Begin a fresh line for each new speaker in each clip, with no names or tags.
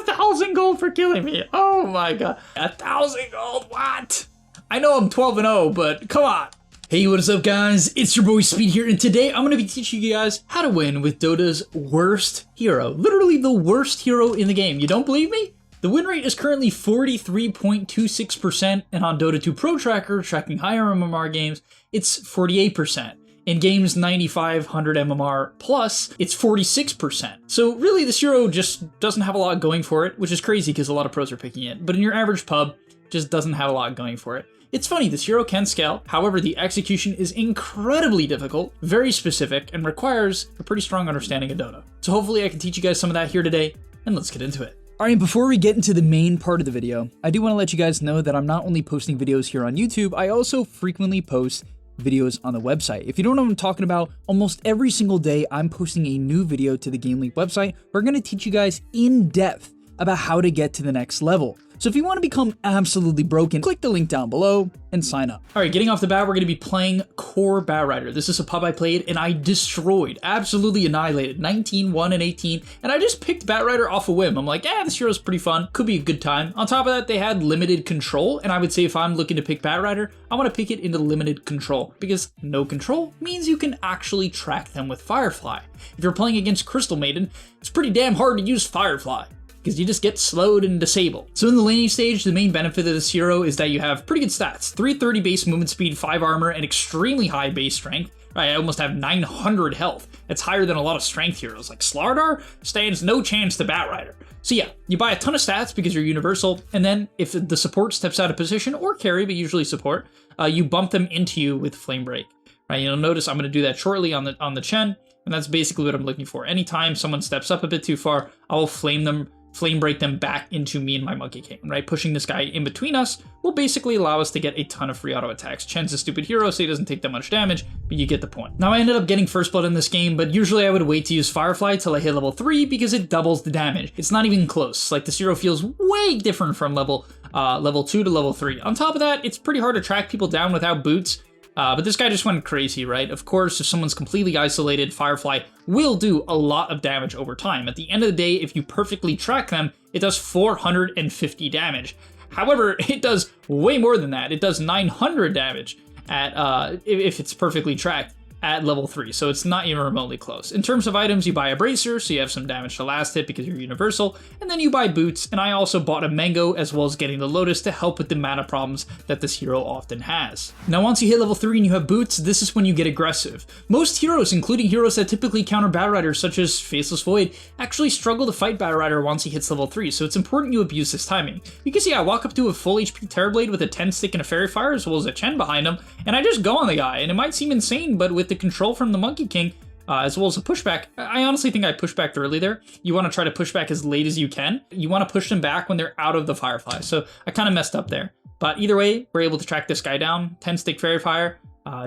got 1,000 gold for killing me. Oh my god. 1,000 gold, what? I know I'm 12-0, but come on. Hey, what is up guys? It's your boy Speed here, and today I'm going to be teaching you guys how to win with Dota's worst hero. Literally the worst hero in the game. You don't believe me? The win rate is currently 43.26%, and on Dota 2 Pro Tracker, tracking higher MMR games, it's 48%. In games 9500 MMR plus, it's 46%. So really this hero just doesn't have a lot going for it, which is crazy because a lot of pros are picking it, but in your average pub, just doesn't have a lot going for it. It's funny, this hero can scale, however the execution is incredibly difficult, very specific, and requires a pretty strong understanding of Dota. So hopefully I can teach you guys some of that here today, and let's get into it. Alright, before we get into the main part of the video, I do want to let you guys know that I'm not only posting videos here on YouTube, I also frequently post videos on the website. If you don't know what I'm talking about, almost every single day I'm posting a new video to the gameleap website. We're going to teach you guys in depth about how to get to the next level. So if you want to become absolutely broken, click the link down below and sign up. All right, getting off the bat, we're going to be playing core Batrider. This is a pub I played and I destroyed, absolutely annihilated, 19, 1, and 18. And I just picked Batrider off a whim. I'm like, this hero's pretty fun. Could be a good time. On top of that, they had limited control. And I would say if I'm looking to pick Batrider, I want to pick it into limited control because no control means you can actually track them with Firefly. If you're playing against Crystal Maiden, it's pretty damn hard to use Firefly, because you just get slowed and disabled. So in the laning stage, the main benefit of this hero is that you have pretty good stats. 330 base movement speed, 5 armor, and extremely high base strength. I almost have 900 health. That's higher than a lot of strength heroes. Like Slardar stands no chance to Batrider. So yeah, you buy a ton of stats because you're universal, and then if the support steps out of position, or carry, but usually support, you bump them into you with Flame Break. Right? You'll notice I'm going to do that shortly on the Chen, and that's basically what I'm looking for. Anytime someone steps up a bit too far, I will flame break them back into me and my Monkey King, right? Pushing this guy in between us will basically allow us to get a ton of free auto attacks. Chen's a stupid hero, so he doesn't take that much damage, but you get the point. Now I ended up getting first blood in this game, but usually I would wait to use Firefly till I hit level 3 because it doubles the damage. It's not even close. Like, this hero feels way different from level 2 to level 3. On top of that, it's pretty hard to track people down without boots. But this guy just went crazy, right? Of course, if someone's completely isolated, Firefly will do a lot of damage over time. At the end of the day, if you perfectly track them, it does 450 damage. However, it does way more than that. It does 900 damage at if it's perfectly tracked at level 3, so it's not even remotely close. In terms of items, you buy a bracer, so you have some damage to last hit because you're universal, and then you buy boots, and I also bought a mango as well as getting the lotus to help with the mana problems that this hero often has. Now once you hit level 3 and you have boots, this is when you get aggressive. Most heroes, including heroes that typically counter Batrider such as Faceless Void, actually struggle to fight Batrider once he hits level 3, so it's important you abuse this timing. You can see I walk up to a full HP Terrorblade with a 10 stick and a Fairy Fire as well as a Chen behind him, and I just go on the guy, and it might seem insane, but with the control from the Monkey King, as well as a pushback, I honestly think I pushed back early there. You want to try to push back as late as you can. You want to push them back when they're out of the Firefly, so I kind of messed up there. But either way, we're able to track this guy down. 10 stick Fairy Fire.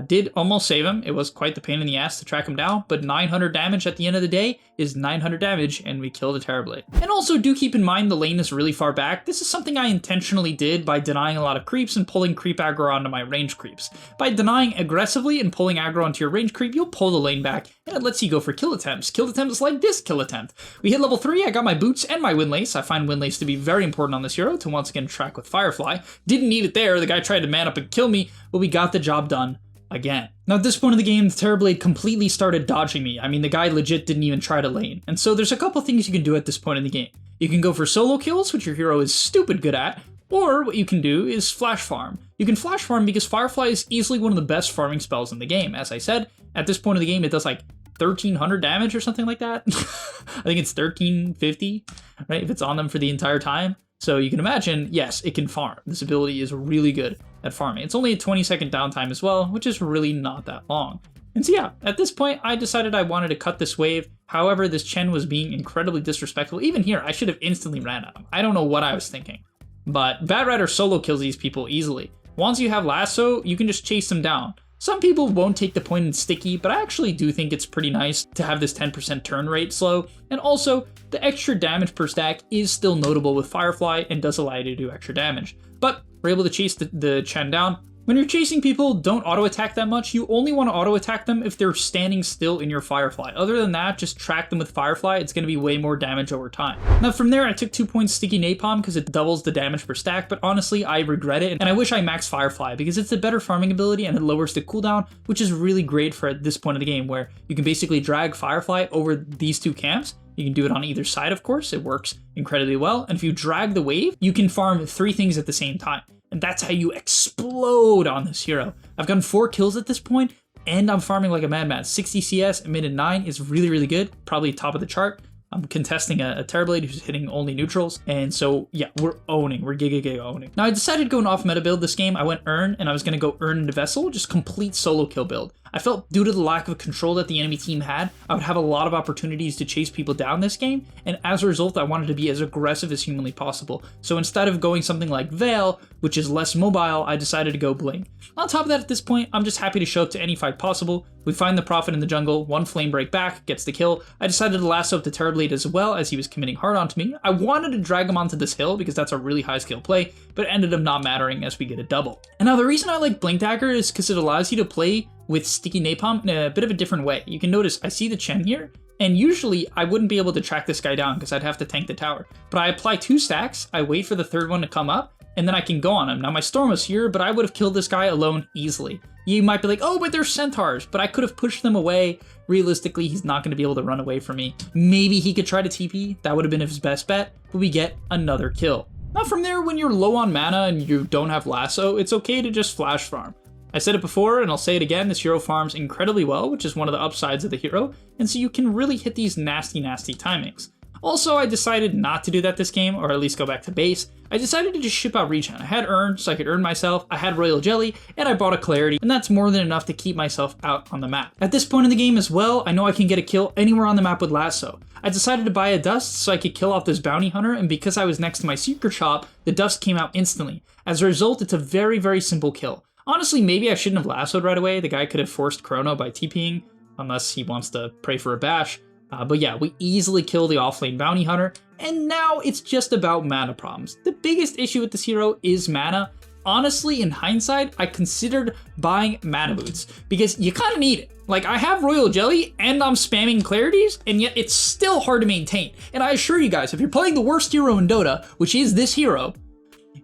Did almost save him. It was quite the pain in the ass to track him down, but 900 damage at the end of the day is 900 damage, and we killed a Terrorblade. And also do keep in mind the lane is really far back. This is something I intentionally did by denying a lot of creeps and pulling creep aggro onto my range creeps. By denying aggressively and pulling aggro onto your range creep, you'll pull the lane back, and it lets you go for kill attempts. Kill attempts like this kill attempt. We hit level 3, I got my boots and my Windlace. I find Windlace to be very important on this hero to once again track with Firefly. Didn't need it there, the guy tried to man up and kill me, but we got the job done again. Now at this point in the game, the Terrorblade completely started dodging me. I mean, the guy legit didn't even try to lane. And so there's a couple things you can do at this point in the game. You can go for solo kills, which your hero is stupid good at, or what you can do is flash farm. You can flash farm because Firefly is easily one of the best farming spells in the game. As I said, at this point in the game, it does like 1,300 damage or something like that. I think it's 1,350, right, if it's on them for the entire time. So you can imagine, yes, it can farm. This ability is really good at farming. It's only a 20-second downtime as well, which is really not that long. And so yeah, at this point, I decided I wanted to cut this wave. However, this Chen was being incredibly disrespectful. Even here, I should have instantly ran at him. I don't know what I was thinking. But Batrider solo kills these people easily. Once you have lasso, you can just chase them down. Some people won't take the point in sticky, but I actually do think it's pretty nice to have this 10% turn rate slow. And also, the extra damage per stack is still notable with Firefly and does allow you to do extra damage. But we're able to chase the Chen down, When you're chasing people, don't auto-attack that much. You only want to auto-attack them if they're standing still in your Firefly. Other than that, just track them with Firefly. It's going to be way more damage over time. Now from there, I took 2 points Sticky Napalm because it doubles the damage per stack, but honestly, I regret it, and I wish I maxed Firefly because it's a better farming ability and it lowers the cooldown, which is really great for at this point of the game where you can basically drag Firefly over these 2 camps. You can do it on either side, of course. It works incredibly well. And if you drag the wave, you can farm 3 things at the same time. And that's how you explode on this hero. I've gotten 4 kills at this point, and I'm farming like a madman. 60 CS, a minute 9 is really, really good. Probably top of the chart. I'm contesting a Terrorblade who's hitting only neutrals. And so, yeah, we're owning. We're giga owning. Now, I decided to go an off-meta build this game. I went Urn, and I was going to go Urn into Vessel, just complete solo kill build. I felt due to the lack of control that the enemy team had, I would have a lot of opportunities to chase people down this game, and as a result, I wanted to be as aggressive as humanly possible. So instead of going something like Veil, which is less mobile, I decided to go Bling. On top of that, at this point, I'm just happy to show up to any fight possible. We find the Prophet in the jungle, 1 flame break back, gets the kill. I decided to lasso up the Terrorblade as well as he was committing hard onto me. I wanted to drag him onto this hill because that's a really high skill play, but it ended up not mattering as we get a double. And now the reason I like Blink Dagger is because it allows you to play with Sticky Napalm in a bit of a different way. You can notice I see the Chen here, and usually I wouldn't be able to track this guy down because I'd have to tank the tower. But I apply 2 stacks, I wait for the 3rd one to come up, and then I can go on him. Now my Storm was here, but I would have killed this guy alone easily. You might be like, oh, but there's Centaurs, but I could have pushed them away. Realistically, he's not going to be able to run away from me. Maybe he could try to TP, that would have been his best bet, but we get another kill. Now from there, when you're low on mana and you don't have lasso, it's okay to just flash farm. I said it before, and I'll say it again, this hero farms incredibly well, which is one of the upsides of the hero, and so you can really hit these nasty timings. Also, I decided not to do that this game, or at least go back to base. I decided to just ship out regen. I had Urn, so I could earn myself, I had Royal Jelly, and I bought a Clarity, and that's more than enough to keep myself out on the map. At this point in the game as well, I know I can get a kill anywhere on the map with Lasso. I decided to buy a Dust so I could kill off this Bounty Hunter, and because I was next to my Secret Shop, the Dust came out instantly. As a result, it's a very, very simple kill. Honestly, maybe I shouldn't have lassoed right away. The guy could have forced Chrono by TPing, unless he wants to pray for a bash. But yeah, we easily kill the offlane Bounty Hunter, and now it's just about mana problems. The biggest issue with this hero is mana. Honestly, in hindsight, I considered buying mana boots, because you kind of need it. Like, I have Royal Jelly, and I'm spamming Clarities, and yet it's still hard to maintain. And I assure you guys, if you're playing the worst hero in Dota, which is this hero,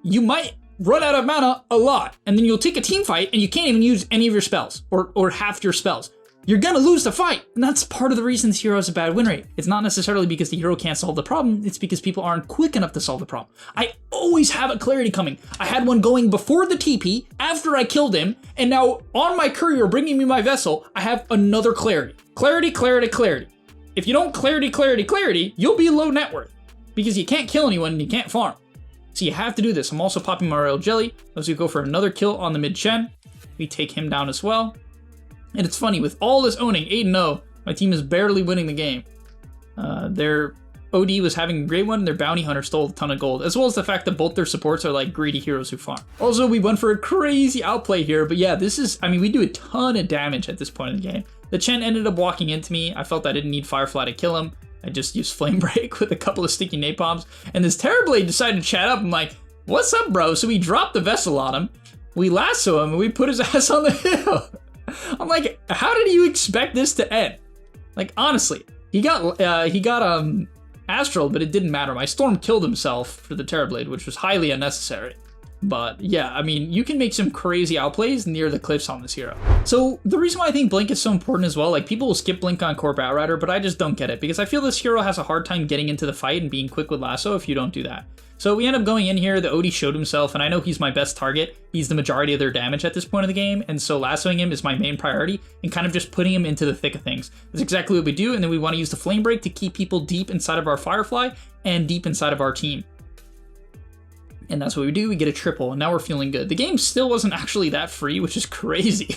you might run out of mana a lot, and then you'll take a team fight and you can't even use any of your spells, or half your spells. You're gonna lose the fight, and that's part of the reason this hero has a bad win rate. It's not necessarily because the hero can't solve the problem, it's because people aren't quick enough to solve the problem. I always have a Clarity coming. I had one going before the TP, after I killed him, and now on my courier bringing me my vessel, I have another Clarity. Clarity. If you don't Clarity, you'll be low net worth, because you can't kill anyone and you can't farm. So you have to do this. I'm also popping my Royal Jelly. Let's go for another kill on the mid Chen. We take him down as well. And it's funny, with all this owning, 8-0, my team is barely winning the game. Their OD was having a great one, and their Bounty Hunter stole a ton of gold, as well as the fact that both their supports are like greedy heroes who farm. Also, we went for a crazy outplay here, but yeah, this is, I mean, we do a ton of damage at this point in the game. The Chen ended up walking into me. I felt I didn't need Firefly to kill him. I just used Flame Break with a couple of sticky napalms, and this Terrorblade decided to chat up. I'm like, what's up, bro? So we dropped the vessel on him, we lasso him, and we put his ass on the hill. I'm like, how did you expect this to end? Like, honestly, he got Astral, but it didn't matter. My Storm killed himself for the Terrorblade, which was highly unnecessary. But yeah, I mean, you can make some crazy outplays near the cliffs on this hero. So the reason why I think Blink is so important as well, like, people will skip Blink on Core Batrider, but I just don't get it, because I feel this hero has a hard time getting into the fight and being quick with lasso if you don't do that. So we end up going in here, the OD showed himself, and I know he's my best target. He's the majority of their damage at this point of the game, and so lassoing him is my main priority, and kind of just putting him into the thick of things. That's exactly what we do, and then we want to use the Flame Break to keep people deep inside of our Firefly and deep inside of our team. And that's what we do, we get a triple, and now we're feeling good. The game still wasn't actually that free, which is crazy.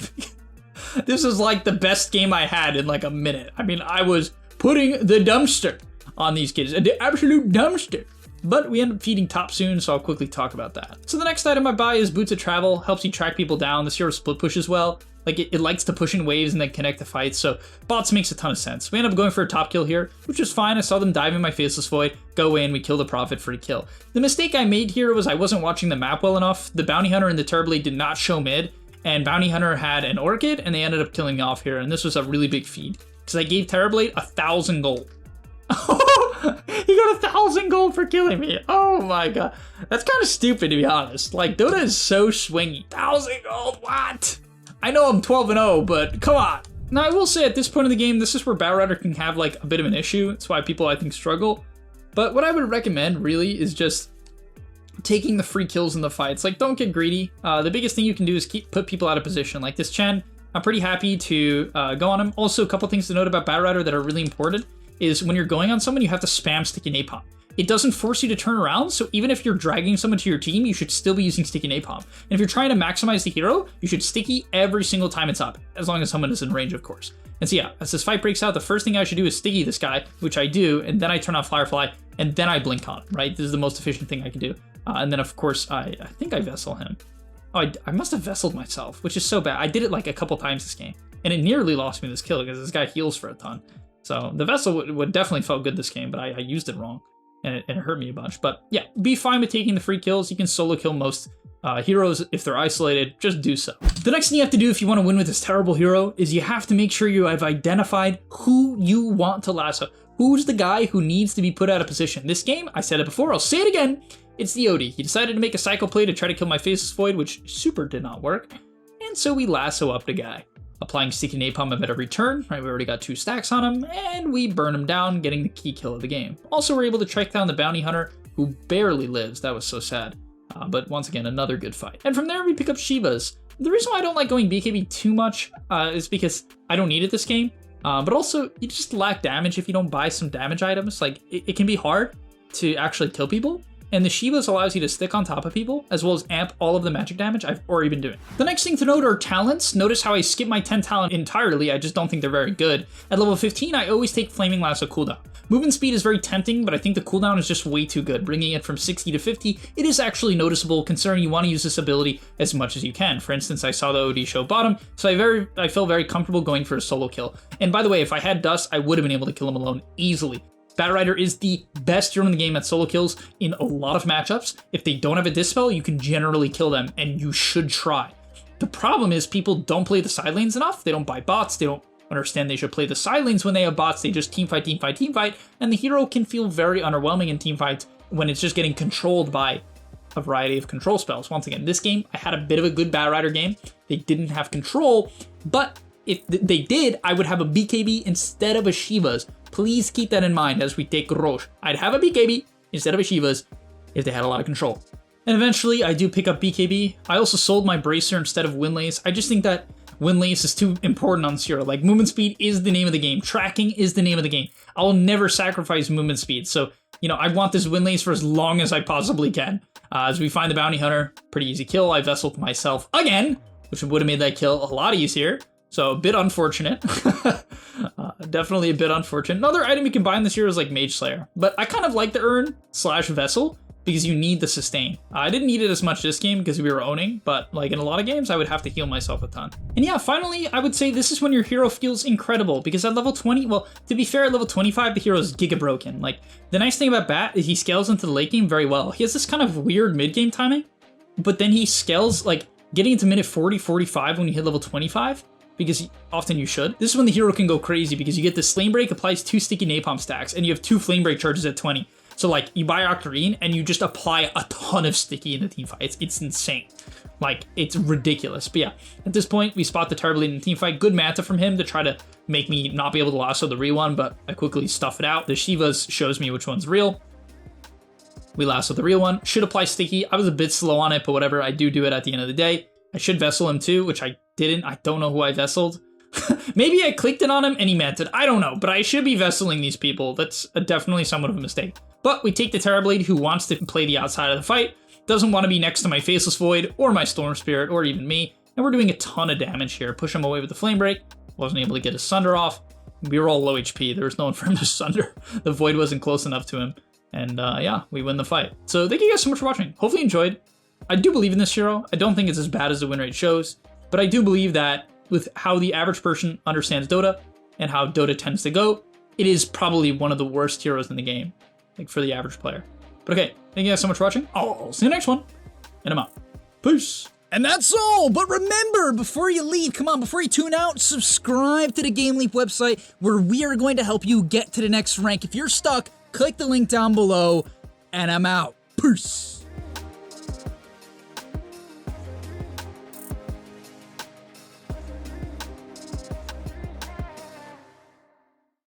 This is like the best game I had in like a minute. I mean, I was putting the dumpster on these kids, the absolute dumpster. But we end up feeding top soon, so I'll quickly talk about that. So the next item I buy is Boots of Travel. Helps you track people down. This hero split push as well. Like, it likes to push in waves and then connect to fights, so bots makes a ton of sense. We end up going for a top kill here, which was fine. I saw them dive in my Faceless Void, go in, we kill the Prophet for a kill. The mistake I made here was I wasn't watching the map well enough. The Bounty Hunter and the Terrorblade did not show mid, and Bounty Hunter had an Orchid, and they ended up killing me off here, and this was a really big feed, because I gave Terrorblade 1,000 gold. He got 1,000 gold for killing me. Oh my god. That's kind of stupid, to be honest. Like, Dota is so swingy. 1,000 gold, what? I know I'm 12-0, but come on. Now, I will say at this point in the game, this is where Batrider can have like a bit of an issue. It's why people, I think, struggle. But what I would recommend really is just taking the free kills in the fights. Like, don't get greedy. The biggest thing you can do is put people out of position. Like this Chen, I'm pretty happy to go on him. Also, a couple things to note about Batrider that are really important is when you're going on someone, you have to spam sticky napalm. It doesn't force you to turn around, so even if you're dragging someone to your team, you should still be using sticky napalm. And if you're trying to maximize the hero, you should sticky every single time it's up, as long as someone is in range, of course. And so yeah, as this fight breaks out, the first thing I should do is sticky this guy, which I do, and then I turn on Firefly, and then I blink on him, right? This is the most efficient thing I can do. And then of course, I think I Vessel him. Oh, I must have Vesseled myself, which is so bad. I did it like a couple times this game, and it nearly lost me this kill because this guy heals for a ton. So the Vessel would definitely felt good this game, but I used it wrong, and it hurt me a bunch. But yeah, be fine with taking the free kills. You can solo kill most heroes if they're isolated. Just do so. The next thing you have to do if you want to win with this terrible hero is you have to make sure you have identified who you want to lasso. Who's the guy who needs to be put out of position? This game, I said it before, I'll say it again, it's the Odie. He decided to make a cycle play to try to kill my Faceless Void, which super did not work. And so we lasso up the guy. Applying sticky napalm at every turn, right? We already got 2 stacks on him, and we burn him down, getting the key kill of the game. Also, we're able to track down the Bounty Hunter, who barely lives. That was so sad. But once again, another good fight. And from there, we pick up Shivas. The reason why I don't like going BKB too much is because I don't need it this game. But also, you just lack damage if you don't buy some damage items. Like, it can be hard to actually kill people. And the Shivas allows you to stick on top of people, as well as amp all of the magic damage I've already been doing. The next thing to note are talents. Notice how I skip my 10 talent entirely, I just don't think they're very good. At level 15, I always take Flaming Lasso cooldown. Movement speed is very tempting, but I think the cooldown is just way too good. Bringing it from 60 to 50, it is actually noticeable considering you want to use this ability as much as you can. For instance, I saw the OD show bottom, so I felt very comfortable going for a solo kill. And by the way, if I had Dust, I would have been able to kill him alone easily. Batrider is the best hero in the game at solo kills in a lot of matchups. If they don't have a Dispel, you can generally kill them, and you should try. The problem is people don't play the side lanes enough. They don't buy bots. They don't understand they should play the side lanes when they have bots. They just teamfight, teamfight, teamfight, and the hero can feel very underwhelming in teamfights when it's just getting controlled by a variety of control spells. Once again, this game, I had a bit of a good Batrider game. They didn't have control, but if they did, I would have a BKB instead of a Shivas. Please keep that in mind as we take Roche. I'd have a BKB instead of a Shivas if they had a lot of control. And eventually, I do pick up BKB. I also sold my Bracer instead of Windlace. I just think that Windlace is too important on this hero. Like, movement speed is the name of the game. Tracking is the name of the game. I will never sacrifice movement speed. So, you know, I want this Windlace for as long as I possibly can. As we find the Bounty Hunter, pretty easy kill. I Vesseled myself again, which would have made that kill a lot easier. So a bit unfortunate. Definitely a bit unfortunate. Another item you can buy in this hero is like Mage Slayer, but I kind of like the urn / Vessel because you need the sustain. I didn't need it as much this game because we were owning, but like in a lot of games, I would have to heal myself a ton. And yeah, finally, I would say this is when your hero feels incredible because at level 20, well, to be fair, at level 25, the hero is giga broken. Like, the nice thing about Bat is he scales into the late game very well. He has this kind of weird mid-game timing, but then he scales like getting into minute 40, 45 when you hit level 25. Because often you should. This is when the hero can go crazy because you get this Flame Break applies 2 sticky napalm stacks and you have 2 Flame Break charges at 20. So like you buy Octarine and you just apply a ton of sticky in the team fight. It's insane. Like, it's ridiculous. But yeah, at this point we spot the Terrorblade in the team fight. Good Manta from him to try to make me not be able to lasso the real one, but I quickly stuff it out. The Shivas shows me which one's real. We lasso the real one. Should apply sticky. I was a bit slow on it, but whatever. I do it at the end of the day. I should Vessel him too, which I didn't. I don't know who I Vesseled. Maybe I clicked it on him and he meant it. I don't know, but I should be Vesseling these people. That's definitely somewhat of a mistake. But we take the Terrorblade who wants to play the outside of the fight, doesn't want to be next to my Faceless Void or my Storm Spirit or even me, and we're doing a ton of damage here. Push him away with the Flame Break. Wasn't able to get his Sunder off. We were all low HP. There was no one for him to Sunder. The Void wasn't close enough to him. And yeah, we win the fight. So thank you guys so much for watching. Hopefully you enjoyed. I do believe in this hero. I don't think it's as bad as the win rate shows, but I do believe that with how the average person understands Dota and how Dota tends to go, it is probably one of the worst heroes in the game, like for the average player. But okay, thank you guys so much for watching. I'll see you next one, and I'm out. Peace.
And that's all, but remember, before you leave, come on, before you tune out, subscribe to the GameLeap website where we are going to help you get to the next rank. If you're stuck, click the link down below, and I'm out. Peace.